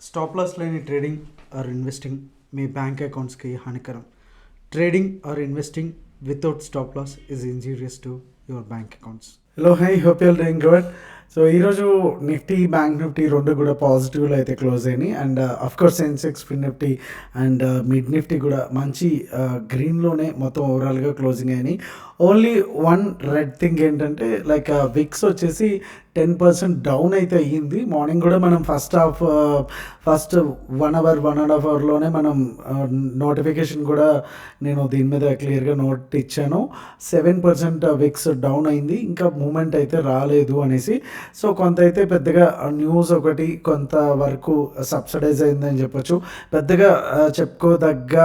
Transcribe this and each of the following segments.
Stop loss లేని trading or investing మీ bank అకౌంట్స్కి హానికరం. Trading or investing without stop loss is injurious to your bank accounts. Hello, hi, hope you're doing good. So ఈరోజు Nifty, bank Nifty రెండు కూడా పాజిటివ్లో అయితే క్లోజ్ అయినాయి. And of course Sensex, Fin Nifty and mid Nifty కూడా మంచి గ్రీన్లోనే మొత్తం ఓవరాల్గా క్లోజింగ్ అయినాయి. ఓన్లీ వన్ రెడ్ థింగ్ ఏంటంటే లైక్ విక్స్ వచ్చేసి 10% డౌన్ అయితే అయ్యింది. మార్నింగ్ కూడా మనం ఫస్ట్ 1 అవర్ 1.5 అవర్లోనే మనం నోటిఫికేషన్ కూడా నేను దీని మీద క్లియర్గా నోట్ ఇచ్చాను. 7% విక్స్ డౌన్ అయింది, ఇంకా మూమెంట్ అయితే రాలేదు అనేసి. సో కొంత అయితే పెద్దగా న్యూస్ ఒకటి కొంత వరకు సబ్సిడైజ్ అయిందని చెప్పొచ్చు. పెద్దగా చెప్పుకోదగ్గ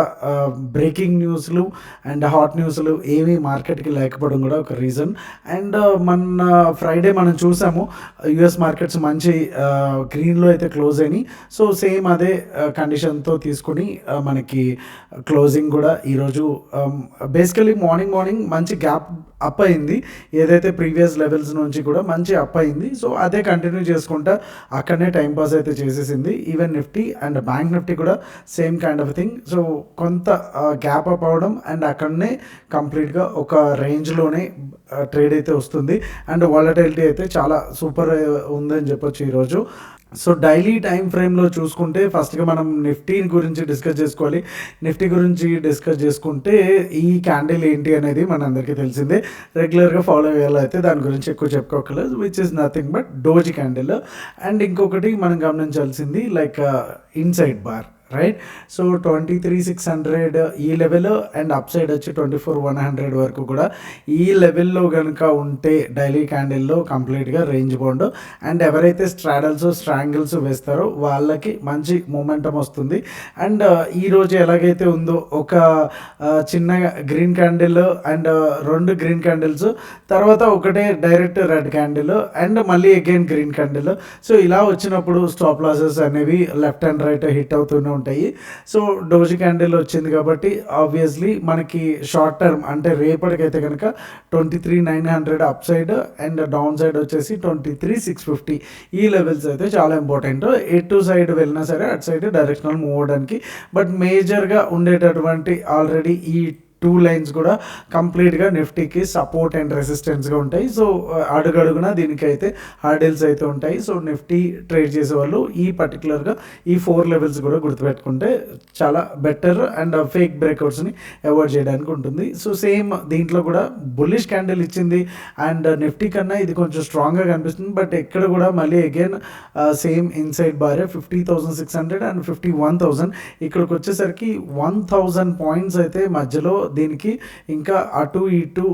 బ్రేకింగ్ న్యూస్లు అండ్ హాట్ న్యూస్లు ఏమీ మార్కెట్కి లేకపోవడం కూడా ఒక రీజన్. అండ్ మన ఫ్రైడే మనం చూసాము యుఎస్ మార్కెట్స్ మంచి గ్రీన్లో అయితే క్లోజ్ అయినాయి. సో సేమ్ అదే కండిషన్తో తీసుకుని మనకి క్లోజింగ్ కూడా ఈరోజు బేసికలీ మార్నింగ్ మంచి గ్యాప్ అప్ అయింది. ఏదైతే ప్రీవియస్ లెవెల్స్ నుంచి కూడా మంచి అప్ అయింది. సో అదే కంటిన్యూ చేసుకుంటా అక్కడనే టైంపాస్ అయితే చేసేసింది. Even Nifty and bank Nifty కూడా same kind of thing. So కొంత గ్యాప్ అప్ అవడం అండ్ అక్కడనే కంప్లీట్గా ఒక రేంజ్లోనే ట్రేడ్ అయితే వస్తుంది. అండ్ వాలటిలిటీ అయితే చాలా సూపర్ ఉందని చెప్పొచ్చు ఈరోజు. సో డైలీ టైం ఫ్రేమ్లో చూసుకుంటే ఫస్ట్గా మనం నిఫ్టీ గురించి డిస్కస్ చేసుకోవాలి. నిఫ్టీ గురించి డిస్కస్ చేసుకుంటే ఈ క్యాండిల్ ఏంటి అనేది మనందరికీ తెలిసిందే. రెగ్యులర్గా ఫాలో అయ్యేలా దాని గురించి ఎక్కువ చెప్పుకోకలేదు, which is nothing but doji candle. And ఇంకొకటి మనం గమనించాల్సింది like inside bar, right? So 23,600 ఈ లెవెల్ అండ్ అప్ సైడ్ వచ్చి 24,100 వరకు కూడా ఈ లెవెల్లో కనుక ఉంటే డైలీ క్యాండిల్లో కంప్లీట్గా రేంజ్ బౌండ్. అండ్ ఎవరైతే స్ట్రాంగిల్స్ వేస్తారో వాళ్ళకి మంచి మూమెంటం వస్తుంది. అండ్ ఈరోజు ఎలాగైతే ఉందో ఒక చిన్న green candle and 2 green candles, తర్వాత ఒకటే డైరెక్ట్ రెడ్ క్యాండిల్ అండ్ మళ్ళీ అగైన్ గ్రీన్ క్యాండిల్. సో ఇలా వచ్చినప్పుడు స్టాప్ లాసెస్ అనేవి లెఫ్ట్ అండ్ రైట్ హిట్ అవుతూనే ఉంటాయి. సో డోజీ క్యాండిల్ వచ్చింది కాబట్టి ఆబ్వియస్లీ మనకి షార్ట్ టర్మ్ అంటే రేపటికైతే కనుక 23,900 up side and down side వచ్చేసి 23,650 ఈ లెవెల్స్ అయితే చాలా ఇంపార్టెంట్. ఎటు సైడ్ వెళ్ళినా సరే అటు సైడ్ డైరెక్షనల్ మూవ్ అవడానికి. బట్ మేజర్గా ఉండేటటువంటి ఆల్రెడీ ఈ 2 లైన్స్ కూడా కంప్లీట్గా నిఫ్టీకి సపోర్ట్ అండ్ రెసిస్టెన్స్గా ఉంటాయి. సో అడుగడుగున దీనికైతే హార్డిల్స్ అయితే ఉంటాయి. సో నిఫ్టీ ట్రేడ్ చేసేవాళ్ళు ఈ పర్టికులర్గా ఈ 4 లెవెల్స్ కూడా గుర్తుపెట్టుకుంటే చాలా బెటర్ అండ్ ఫేక్ బ్రేక్అవుట్స్ని అవాయిడ్ చేయడానికి ఉంటుంది. సో సేమ్ దీంట్లో కూడా బుల్లిష్ క్యాండిల్ ఇచ్చింది అండ్ నిఫ్టీ కన్నా ఇది కొంచెం స్ట్రాంగ్గా కనిపిస్తుంది. బట్ ఎక్కడ కూడా మళ్ళీ అగైన్ సేమ్ ఇన్సైడ్ బారే 50,600 అండ్ 51,000. ఇక్కడికి వచ్చేసరికి 1,000 పాయింట్స్ అయితే మధ్యలో దీనికి ఇంకా అటు ఇటు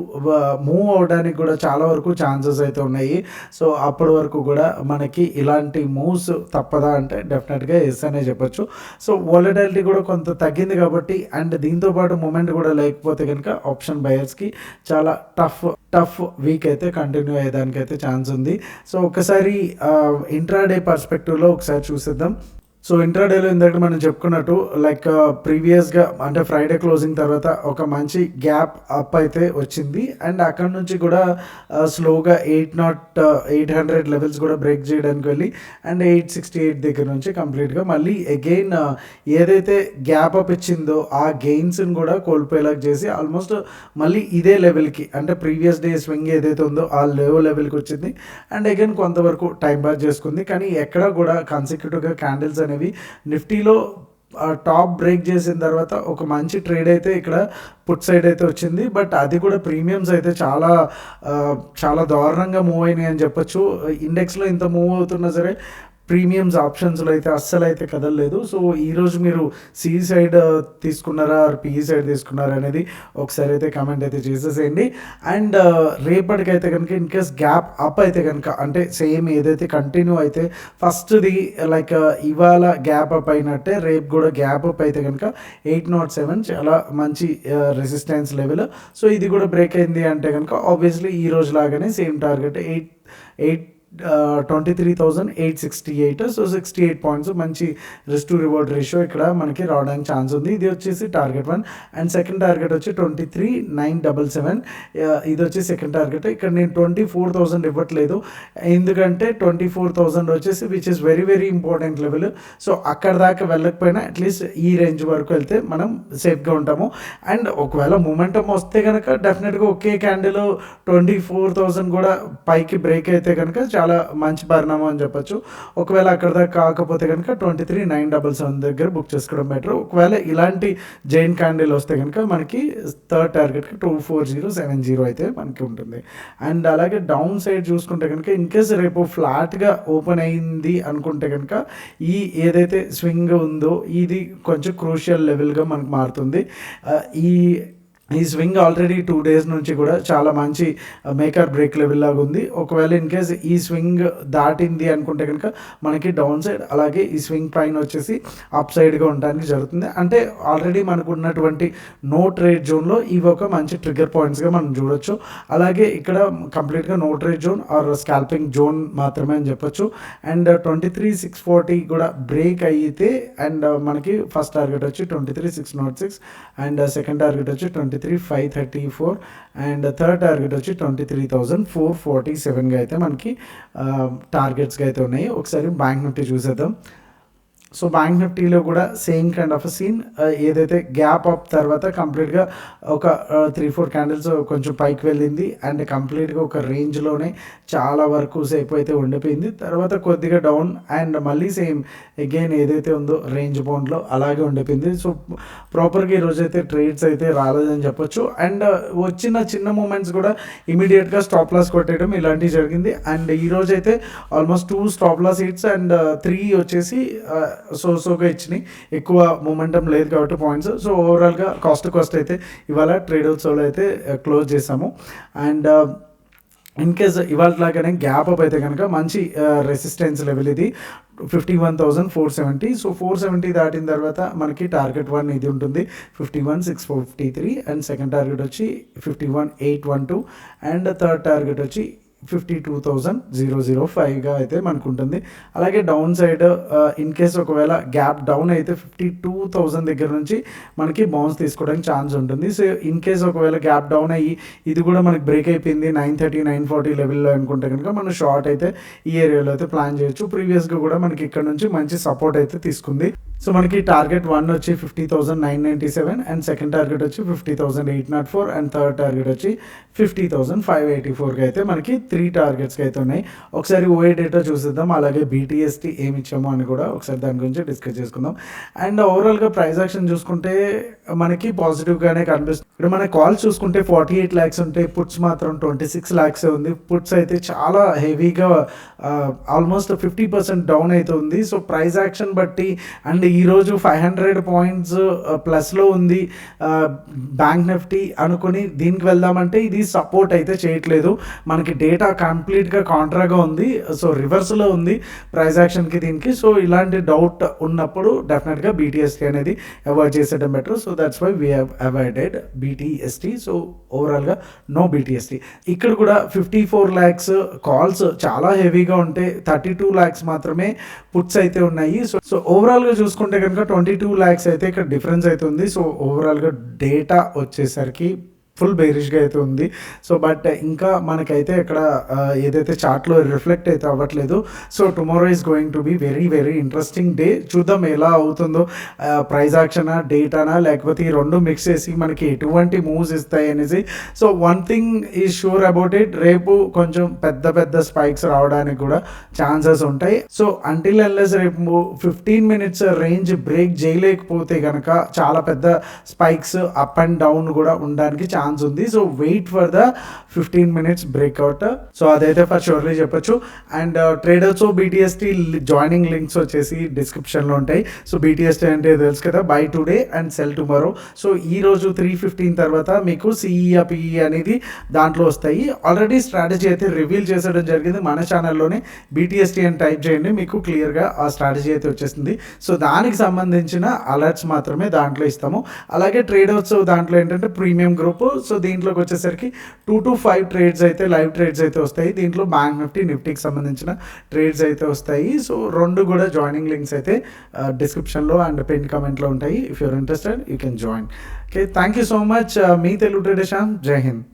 మూవ్ అవడానికి కూడా చాలా వరకు ఛాన్సెస్ అయితే ఉన్నాయి. సో అప్పటి వరకు కూడా మనకి ఇలాంటి మూవ్స్ తప్పదా అంటే డెఫినెట్గా ఎస్ అనే చెప్పొచ్చు. సో వాలటిలిటీ కూడా కొంత తగ్గింది కాబట్టి అండ్ దీంతో పాటు మూమెంట్ కూడా లేకపోతే కనుక ఆప్షన్ బయర్స్కి చాలా టఫ్ వీక్ అయితే కంటిన్యూ అయ్యేదానికి అయితే ఛాన్స్ ఉంది. సో ఒకసారి ఇంట్రాడే పర్స్పెక్టివ్లో ఒకసారి చూసేద్దాం. సో ఇంట్రాడేలో ఇందాక మనం చెప్పుకున్నట్టు లైక్ ప్రీవియస్గా అంటే ఫ్రైడే క్లోజింగ్ తర్వాత ఒక మంచి గ్యాప్ అప్ అయితే వచ్చింది. అండ్ అక్కడ నుంచి కూడా స్లోగా 800 లెవెల్స్ కూడా బ్రేక్ చేయడానికి వెళ్ళి అండ్ 868 దగ్గర నుంచి కంప్లీట్గా మళ్ళీ అగైన్ ఏదైతే గ్యాప్ అప్ ఇచ్చిందో ఆ గెయిన్స్ని కూడా కోల్పోయేలాగా చేసి ఆల్మోస్ట్ మళ్ళీ ఇదే లెవెల్కి అంటే ప్రీవియస్ డే స్వింగ్ ఏదైతే ఉందో ఆ లెవెల్కి వచ్చింది. అండ్ అగైన్ కొంతవరకు టైం పాస్ చేసుకుంది. కానీ ఎక్కడ కూడా కన్సిక్యూటివ్గా క్యాండిల్స్ అనేవి నిఫ్టీలో టాప్ బ్రేక్ చేసిన తర్వాత ఒక మంచి ట్రేడ్ అయితే ఇక్కడ పుట్ సైడ్ అయితే వచ్చింది. బట్ అది కూడా ప్రీమియమ్స్ అయితే చాలా దారుణంగా మూవ్ అయినాయి అని చెప్పొచ్చు. ఇండెక్స్లో ఇంత మూవ్ అవుతున్నా సరే ప్రీమియమ్స్ ఆప్షన్స్లో అయితే అస్సలు అయితే కదలలేదు. సో ఈరోజు మీరు సి సైడ్ తీసుకున్నారా పిఈ సైడ్ తీసుకున్నారా అనేది ఒకసారి అయితే కామెంట్ అయితే చేసేసేయండి. అండ్ రేపటికైతే కనుక ఇన్ కేస్ గ్యాప్ అప్ అయితే కనుక అంటే సేమ్ ఏదైతే కంటిన్యూ అయితే ఫస్ట్ది లైక్ ఇవాళ గ్యాప్ అప్ అయినట్టే రేపు కూడా గ్యాప్ అప్ అయితే కనుక 807 చాలా మంచి రెసిస్టెన్స్ లెవెల్. సో ఇది కూడా బ్రేక్ అయింది అంటే కనుక ఆబ్వియస్లీ ఈ రోజు లాగానే సేమ్ టార్గెట్ 8 23,868. సో 68 పాయింట్స్ మంచి రిస్క్ టు రివార్డ్ రేషియో ఇక్కడ మనకి రావడానికి ఛాన్స్ ఉంది. ఇది వచ్చేసి టార్గెట్ 1 అండ్ సెకండ్ టార్గెట్ వచ్చి 23,977. ఇది వచ్చి సెకండ్ టార్గెట్. ఇక్కడ నేను 24,000 ఇవ్వట్లేదు, ఎందుకంటే 24,000 వచ్చేసి which is very very important level. So అక్కడ దాకా వెళ్ళకపోయినా అట్లీస్ట్ ఈ రేంజ్ వరకు వెళ్తే మనం సేఫ్గా ఉంటాము. అండ్ ఒకవేళ మూమెంటం వస్తే కనుక డెఫినెట్గా ఒకే క్యాండిల్ 24,000 కూడా పైకి బ్రేక్ అయితే కనుక చాలా మంచి పరిణామం అని చెప్పొచ్చు. ఒకవేళ అక్కడ దాకా కాకపోతే కనుక 23,977 దగ్గర బుక్ చేసుకోవడం బెటర్. ఒకవేళ ఇలాంటి జైన్ క్యాండిల్ వస్తే కనుక మనకి థర్డ్ టార్గెట్కి 24070 అయితే మనకి ఉంటుంది. అండ్ అలాగే డౌన్ సైడ్ చూసుకుంటే కనుక ఇన్ కేస్ రేపు ఫ్లాట్గా ఓపెన్ అయింది అనుకుంటే కనుక ఈ ఏదైతే స్వింగ్ ఉందో ఇది కొంచెం క్రూషియల్ లెవెల్గా మనకు మారుతుంది. ఈ స్వింగ్ ఆల్రెడీ 2 డేస్ నుంచి కూడా చాలా మంచి మేకర్ బ్రేక్ లెవెల్ లాగా ఉంది. ఒకవేళ ఇన్ కేస్ ఈ స్వింగ్ దాటింది అనుకుంటే కనుక మనకి డౌన్ సైడ్, అలాగే ఈ స్వింగ్ పైన వచ్చేసి అప్ సైడ్గా ఉండడానికి జరుగుతుంది. అంటే ఆల్రెడీ మనకు ఉన్నటువంటి నో ట్రేడ్ జోన్లో ఇవి ఒక మంచి ట్రిగర్ పాయింట్స్గా మనం చూడొచ్చు. అలాగే ఇక్కడ కంప్లీట్గా no trade zone or scalping zone మాత్రమే అని చెప్పొచ్చు. అండ్ 23,640 కూడా బ్రేక్ అయితే అండ్ మనకి ఫస్ట్ టార్గెట్ వచ్చి 23,606 అండ్ సెకండ్ టార్గెట్ వచ్చి 23,534 అండ్ థర్డ్ టార్గెట్ వచ్చి 23,447గా అయితే మనకి టార్గెట్స్గా అయితే ఉన్నాయి. ఒకసారి బ్యాంక్ నిఫ్టీ చూసేద్దాం. సో బ్యాంక్ నిఫ్టీలో కూడా సేమ్ కైండ్ ఆఫ్ సీన్, ఏదైతే గ్యాప్ అప్ తర్వాత కంప్లీట్గా ఒక 3-4 క్యాండిల్స్ కొంచెం పైకి వెళ్ళింది అండ్ కంప్లీట్గా ఒక రేంజ్లోనే చాలా వరకు సేపు అయితే ఉండిపోయింది. తర్వాత కొద్దిగా డౌన్ అండ్ మళ్ళీ సేమ్ అగైన్ ఏదైతే ఉందో రేంజ్ బౌండ్లో అలాగే ఉండిపోయింది. సో ప్రాపర్గా ఈరోజు అయితే ట్రేడ్స్ అయితే రాలేదని చెప్పొచ్చు. అండ్ వచ్చిన చిన్న మూమెంట్స్ కూడా ఇమీడియట్గా స్టాప్ లాస్ కొట్టేయడం ఇలాంటివి జరిగింది. అండ్ ఈరోజు అయితే almost 2 stop loss hits and 3 వచ్చేసి సోగా ఇచ్చినాయి. ఎక్కువ మూమెంటం లేదు కాబట్టి పాయింట్స్. సో ఓవరాల్గా కాస్ట్ అయితే ఇవాళ ట్రేడ్ అవుట్స్లో అయితే క్లోజ్ చేసాము. అండ్ ఇన్ కేస్ ఇవాళ లాగానే గ్యాప్ అప్ అయితే కనుక మంచి రెసిస్టెన్స్ లెవెల్ ఇది 51,470. సో 470 దాటిన తర్వాత మనకి టార్గెట్ 1 ఇది ఉంటుంది 51,653 అండ్ సెకండ్ టార్గెట్ వచ్చి 51,812 అండ్ థర్డ్ టార్గెట్ వచ్చి 52,005గా అయితే మనకు ఉంటుంది. అలాగే డౌన్ సైడ్ ఇన్ కేస్ ఒకవేళ గ్యాప్ డౌన్ అయితే 52,000 దగ్గర నుంచి మనకి బౌన్స్ తీసుకోవడానికి ఛాన్స్ ఉంటుంది. సో ఇన్ కేస్ ఒకవేళ గ్యాప్ డౌన్ అయ్యి ఇది కూడా మనకి బ్రేక్ అయిపోయింది 930, 940 లెవెల్లో అనుకుంటే కనుక మనం షార్ట్ అయితే ఈ ఏరియాలో అయితే ప్లాన్ చేయొచ్చు. ప్రీవియస్గా కూడా మనకి ఇక్కడ నుంచి మంచి సపోర్ట్ అయితే తీసుకుంది. సో మనకి టార్గెట్ 1 వచ్చి 50,997 అండ్ సెకండ్ టార్గెట్ వచ్చి 50,804 అండ్ థర్డ్ టార్గెట్ వచ్చి 50,584గా అయితే మనకి 3 టార్గెట్స్కి అయితే ఉన్నాయి. ఒకసారి ఓఏ డేటా చూసేద్దాం, అలాగే బీటీఎస్టీ ఏమి ఇచ్చామో అని కూడా ఒకసారి దాని గురించి డిస్కస్ చేసుకుందాం. అండ్ ఓవరాల్గా ప్రైస్ యాక్షన్ చూసుకుంటే మనకి పాజిటివ్గానే కనిపిస్తుంది. ఇక్కడ మన కాల్స్ చూసుకుంటే 48 lakhs ఉంటాయి, పుట్స్ మాత్రం 26 lakhs ఉంది. పుట్స్ అయితే చాలా హెవీగా ఆల్మోస్ట్ 50% డౌన్ అయితే ఉంది. సో ప్రైస్ యాక్షన్ బట్టి అండ్ ఈరోజు 500 పాయింట్స్ ప్లస్లో ఉంది బ్యాంక్ నిఫ్టీ అనుకుని దీనికి వెళ్దామంటే ఇది సపోర్ట్ అయితే చేయట్లేదు. మనకి డేటా కంప్లీట్గా కాంట్రాగా ఉంది. సో రివర్స్లో ఉంది ప్రైస్ యాక్షన్కి దీనికి. సో ఇలాంటి డౌట్ ఉన్నప్పుడు డెఫినెట్గా బీటీఎస్టీ అనేది అవాయిడ్ చేసేయడం better. So that's why we have avoided BTST. So ఓవరాల్గా నో బీటీఎస్టీ. ఇక్కడ కూడా 54 lakhs కాల్స్ చాలా హెవీగా ఉంటే 32 lakhs మాత్రమే పుట్స్ అయితే ఉన్నాయి. సో ఓవరాల్గా చూసుకుంటే కనుక 22 lakhs అయితే ఇక్కడ డిఫరెన్స్ అయితే ఉంది. సో ఓవరాల్గా డేటా వచ్చేసరికి ఫుల్ బేరిష్గా అయితే ఉంది. సో బట్ ఇంకా మనకైతే ఇక్కడ ఏదైతే చార్ట్లో రిఫ్లెక్ట్ అయితే అవ్వట్లేదు. So tomorrow is going to be very very interesting day. చూద్దాం ఎలా అవుతుందో, ప్రైస్ యాక్షనా డేటానా లేకపోతే ఈ రెండు మిక్స్ చేసి మనకి ఎటువంటి మూవ్స్ ఇస్తాయి అనేసి. So one thing is sure about it, రేపు కొంచెం పెద్ద పెద్ద స్పైక్స్ రావడానికి కూడా ఛాన్సెస్ ఉంటాయి. సో అంటిల్ అన్లెస్ రేపు 15 minutes రేంజ్ బ్రేక్ చేయలేకపోతే కనుక చాలా పెద్ద స్పైక్స్ అప్ అండ్ డౌన్ కూడా ఉండడానికి ఛాన్స్ ఉంది. So wait for the 15 minutes breakout. So అదైతే ఫర్ షూర్లీ చెప్పొచ్చు. And traders BTST joining links వచ్చేసి డిస్క్రిప్షన్లో ఉంటాయి. సో బీటీఎస్టీ అంటే తెలుసు కదా, buy today and sell tomorrow. So ఈ రోజు 3:15 తర్వాత మీకు సిఈ పిఈ అనేది దాంట్లో వస్తాయి. ఆల్రెడీ స్ట్రాటజీ అయితే రివీల్ చేసేయడం జరిగింది మన ఛానల్లోనే. బీటీఎస్టీ అని టైప్ చేయండి, మీకు క్లియర్గా ఆ స్ట్రాటజీ అయితే వచ్చేస్తుంది. సో దానికి సంబంధించిన అలర్ట్స్ మాత్రమే దాంట్లో ఇస్తాము. అలాగే ట్రేడర్స్ దాంట్లో ఏంటంటే ప్రీమియం గ్రూప్ సో దీంట్లోకి వచ్చేసరికి 2 to 5 ట్రేడ్స్ అయితే లైవ్ ట్రేడ్స్ అయితే వస్తాయి. దీంట్లో బ్యాంక్ నిఫ్టీకి సంబంధించిన ట్రేడ్స్ అయితే వస్తాయి. సో 2 కూడా జాయినింగ్ లింక్స్ అయితే డిస్క్రిప్షన్లో అండ్ పిన్ కమెంట్లో ఉంటాయి. If you're interested you can join. Okay, thank you so much. Me Telugu trader Shyam. జై హింద్.